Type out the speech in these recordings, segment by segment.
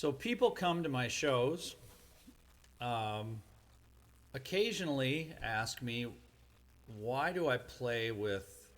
So people come to my shows, um, occasionally ask me, why do I play with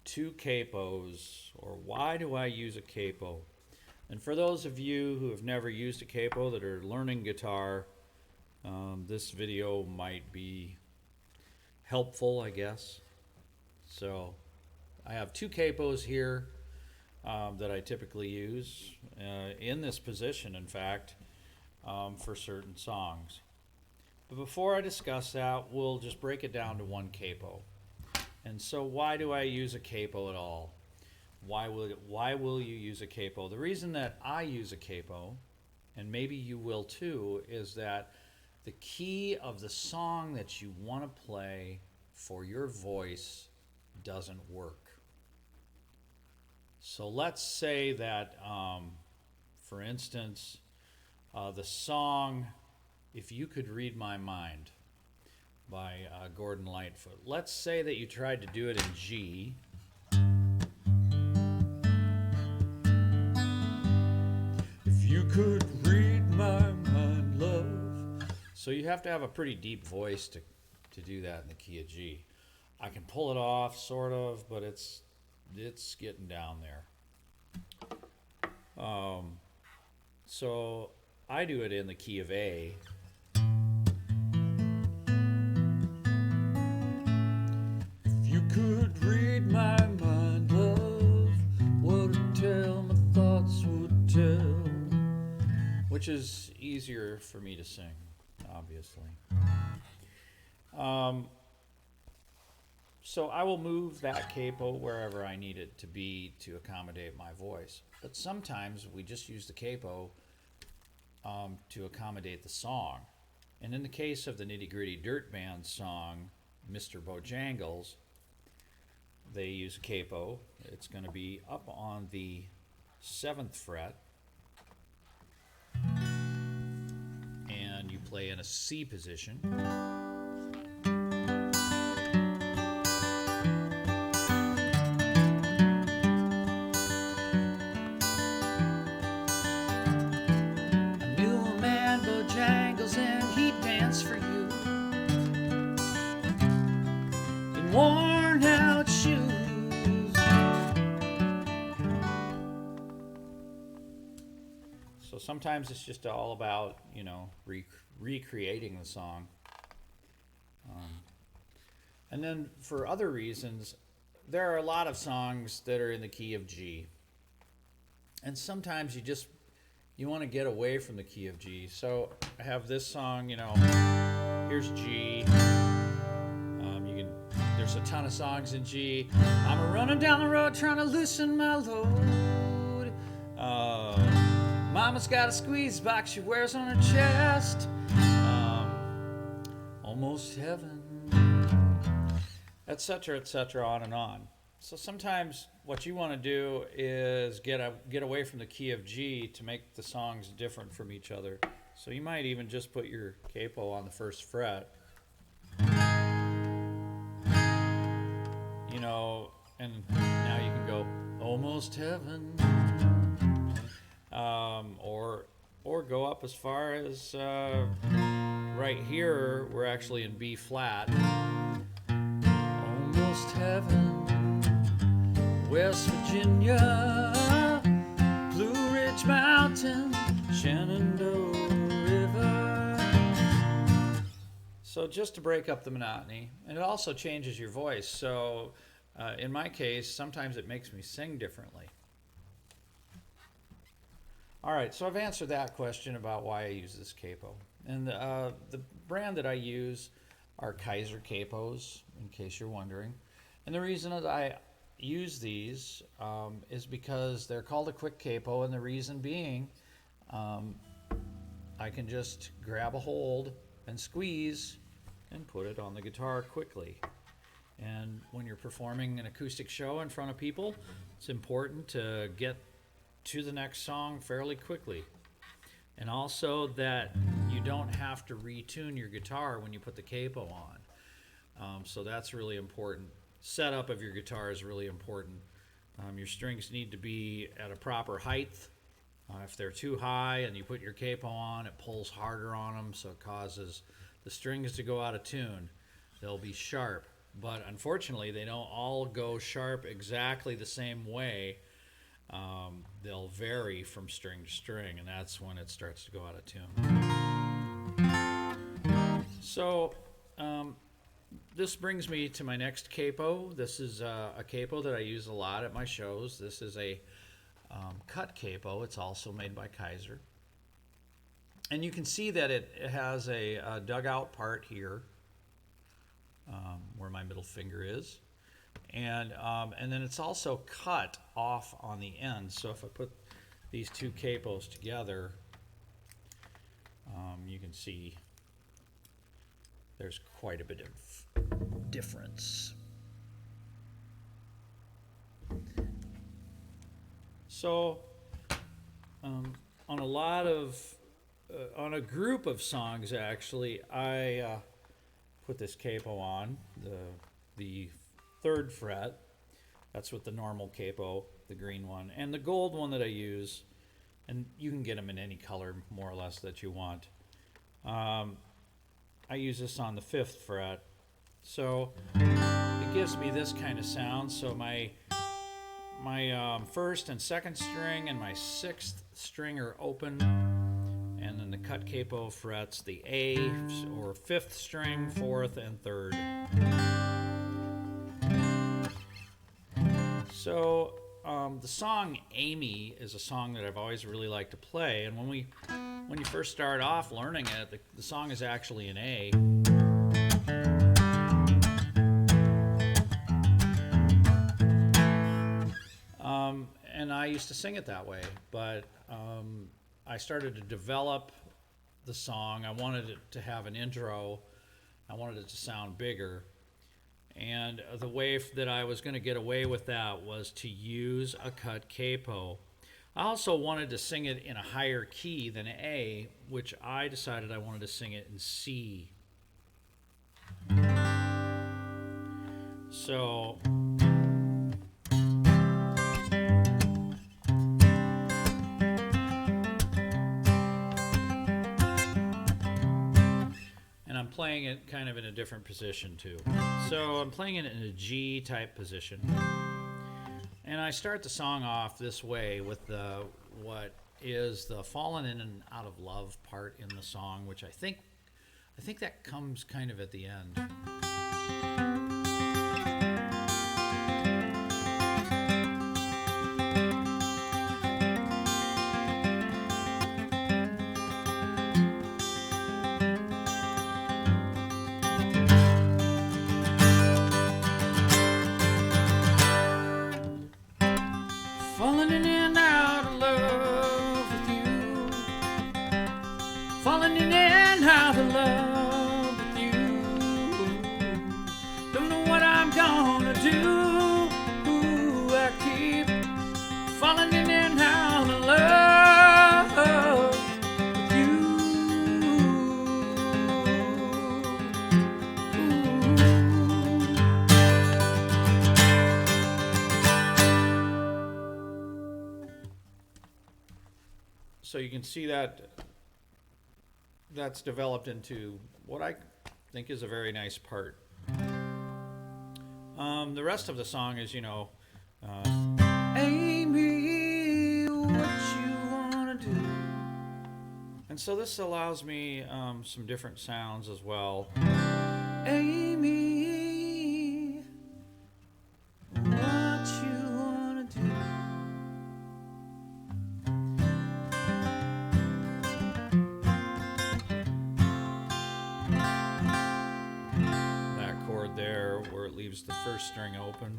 two capos, or why do I use a capo? And for those of you who have never used a capo that are learning guitar, this video might be helpful, I guess. So I have two capos here that I typically use in this position, in fact, for certain songs. But before I discuss that, we'll just break it down to one capo. And so why do I use a capo at all? Why will you use a capo? The reason that I use a capo, and maybe you will too, is that the key of the song that you want to play for your voice doesn't work. So let's say that, for instance, the song "If You Could Read My Mind" by Gordon Lightfoot. Let's say that you tried to do it in G. If you could read my mind, love. So you have to have a pretty deep voice to do that in the key of G. I can pull it off, sort of, but it's getting down there. So I do it in the key of A. If you could read my mind, love, what a tale my thoughts would tell. Which is easier for me to sing, obviously. So I will move that capo wherever I need it to be to accommodate my voice. But sometimes we just use the capo to accommodate the song. And in the case of the Nitty Gritty Dirt Band song, Mr. Bojangles, they use a capo. It's going to be up on the 7th fret. And you play in a C position. Worn out shoes. So sometimes it's just all about, recreating the song. And then for other reasons, there are a lot of songs that are in the key of G. And sometimes you want to get away from the key of G. So I have this song, here's G. There's a ton of songs in G. I'm running down the road trying to loosen my load. Mama's got a squeeze box she wears on her chest. Almost heaven, etc., etc., on and on. So sometimes what you want to do is get away from the key of G to make the songs different from each other. So you might even just put your capo on the 1st fret. And now you can go almost heaven, or go up as far as right here. We're actually in B flat. Almost heaven, West Virginia, Blue Ridge Mountain, Shenandoah River. So just to break up the monotony, and it also changes your voice. So in my case, sometimes it makes me sing differently. All right, so I've answered that question about why I use this capo. And the brand that I use are Kaiser capos, in case you're wondering. And the reason that I use these is because they're called a quick capo, and the reason being I can just grab a hold and squeeze and put it on the guitar quickly. And when you're performing an acoustic show in front of people, it's important to get to the next song fairly quickly. And also that you don't have to retune your guitar when you put the capo on. So that's really important. Setup of your guitar is really important. Your strings need to be at a proper height If they're too high and you put your capo on, it pulls harder on them, so it causes the strings to go out of tune. They'll be sharp, but unfortunately they don't all go sharp exactly the same way. They'll vary from string to string, and that's when it starts to go out of tune. So this brings me to my next capo. This is a capo that I use a lot at my shows. This is a cut capo. It's also made by Kaiser. And you can see that it has a dugout part here where my middle finger is. And then it's also cut off on the end. So if I put these two capos together, you can see there's quite a bit of difference. So on a lot of on a group of songs, actually, I put this capo on the 3rd fret. That's with the normal capo, the green one, and the gold one that I use, and you can get them in any color more or less that you want. I use this on the 5th fret, so it gives me this kind of sound. So my 1st and 2nd string and my 6th string are open, and then the cut capo frets the A or 5th string, 4th, and 3rd. So the song Amy is a song that I've always really liked to play, and when you first start off learning it, the song is actually an A. And I used to sing it that way, but I started to develop the song. I wanted it to have an intro. I wanted it to sound bigger. And the way that I was going to get away with that was to use a cut capo. I also wanted to sing it in a higher key than A, which I decided I wanted to sing it in C. So I'm playing it kind of in a different position too. So I'm playing it in a G type position. And I start the song off this way with what is the fallen in and out of love part in the song, which I think that comes kind of at the end. Falling in and out of love with you. Falling in and out of love with you. Don't know what I'm gonna do. Ooh, I keep falling in and out of love with you. So you can see that that's developed into what I think is a very nice part. The rest of the song is, Amy, what you wanna do? And so this allows me some different sounds as well. Amy, what you wanna do? That chord there where it leaves the first string open.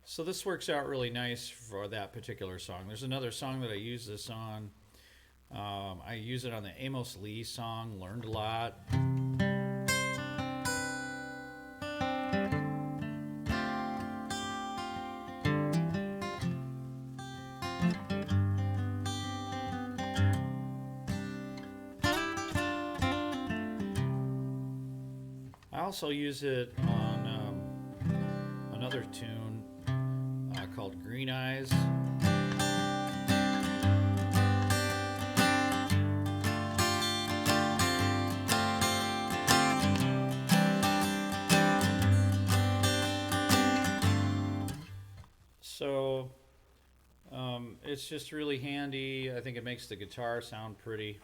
So this works out really nice for that particular song. There's another song that I use this on. I use it on the Amos Lee song, Learned a Lot. I also use it on another tune called Green Eyes. So it's just really handy. I think it makes the guitar sound pretty.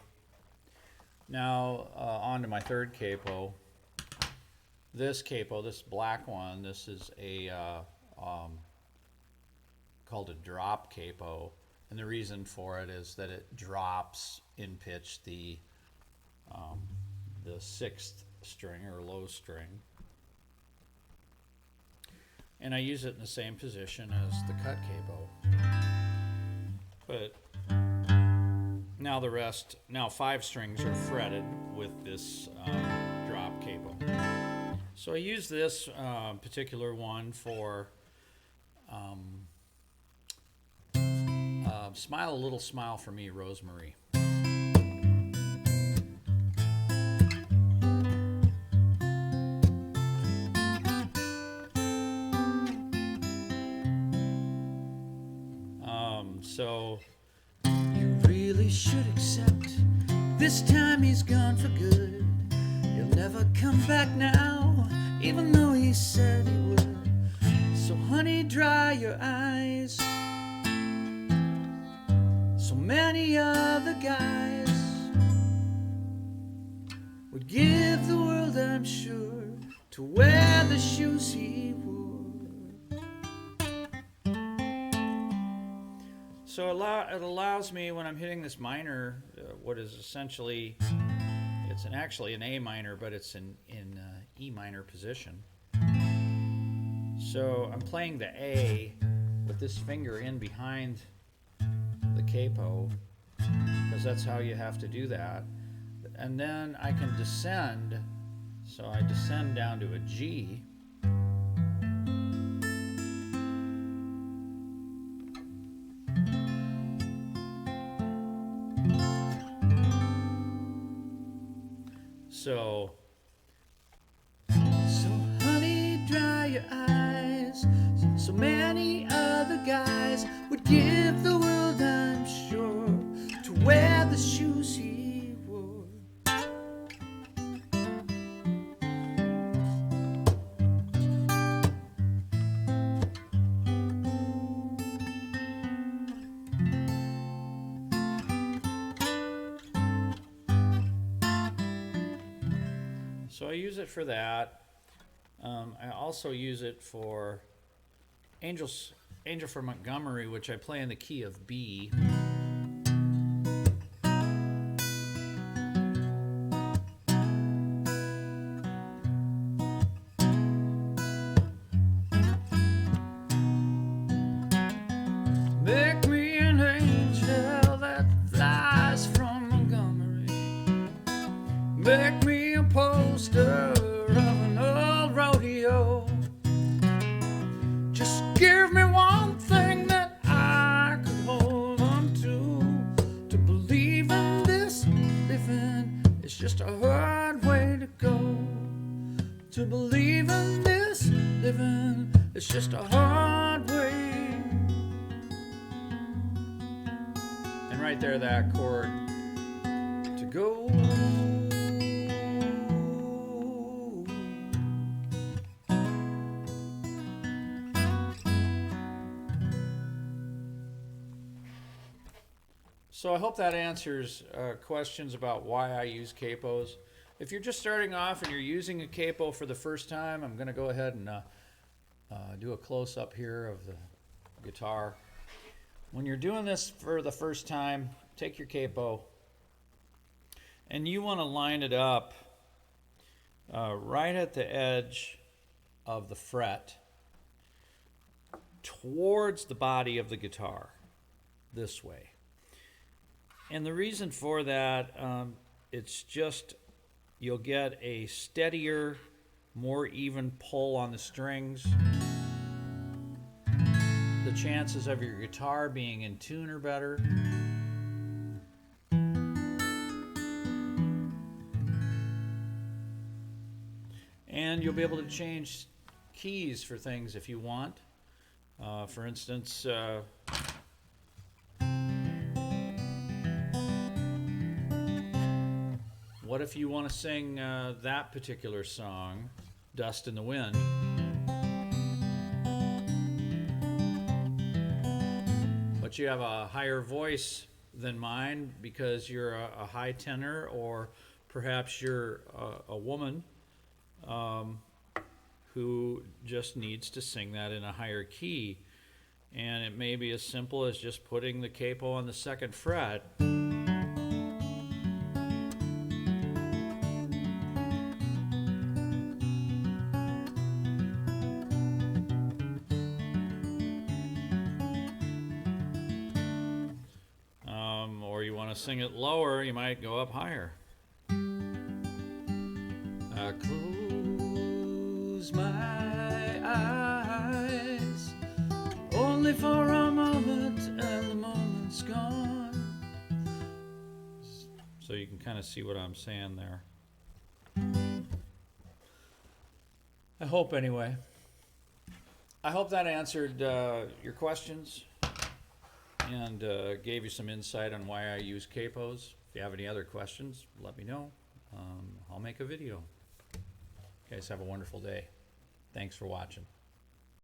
Now on to my third capo. This capo, this black one, this is a called a drop capo, and the reason for it is that it drops in pitch the sixth string or low string, and I use it in the same position as the cut capo. But now 5 strings are fretted with this drop capo. So I use this particular one for Smile a Little Smile for Me, Rosemary. So you really should accept this time he's gone for good. He'll never come back now, even though he said he would. So honey, dry your eyes. So many other guys would give the world, I'm sure, to wear the shoes he wore. So it allows me, when I'm hitting this minor, what is essentially, it's actually an A minor, but it's in E minor position. So I'm playing the A with this finger in behind the capo, because that's how you have to do that. And then I can descend, so I descend down to a G. So honey, dry your eyes. So many other guys would give the world, I'm sure, to wear the shoes he wore. So I use it for that. I also use it for Angel for Montgomery, which I play in the key of B. Make me an angel that flies from Montgomery. Make me a poster of an old rodeo. Just give me one thing that I could hold on to believe in this living. It's just a hard way to go. To believe in this living, it's just a hard way. And right there, that chord to go. So I hope that answers questions about why I use capos. If you're just starting off and you're using a capo for the first time, I'm going to go ahead and do a close-up here of the guitar. When you're doing this for the first time, take your capo and you want to line it up right at the edge of the fret towards the body of the guitar, this way. And the reason for that, it's just you'll get a steadier, more even pull on the strings. The chances of your guitar being in tune are better. And you'll be able to change keys for things if you want. For instance, what if you want to sing that particular song, Dust in the Wind? But you have a higher voice than mine because you're a high tenor, or perhaps you're a woman who just needs to sing that in a higher key. And it may be as simple as just putting the capo on the 2nd fret. Or you want to sing it lower, you might go up higher. I close my eyes only for a moment, and the moment's gone. So you can kind of see what I'm saying there. I hope, anyway. I hope that answered your questions and gave you some insight on why I use capos. If you have any other questions, let me know. I'll make a video. Okay, so have a wonderful day. Thanks for watching.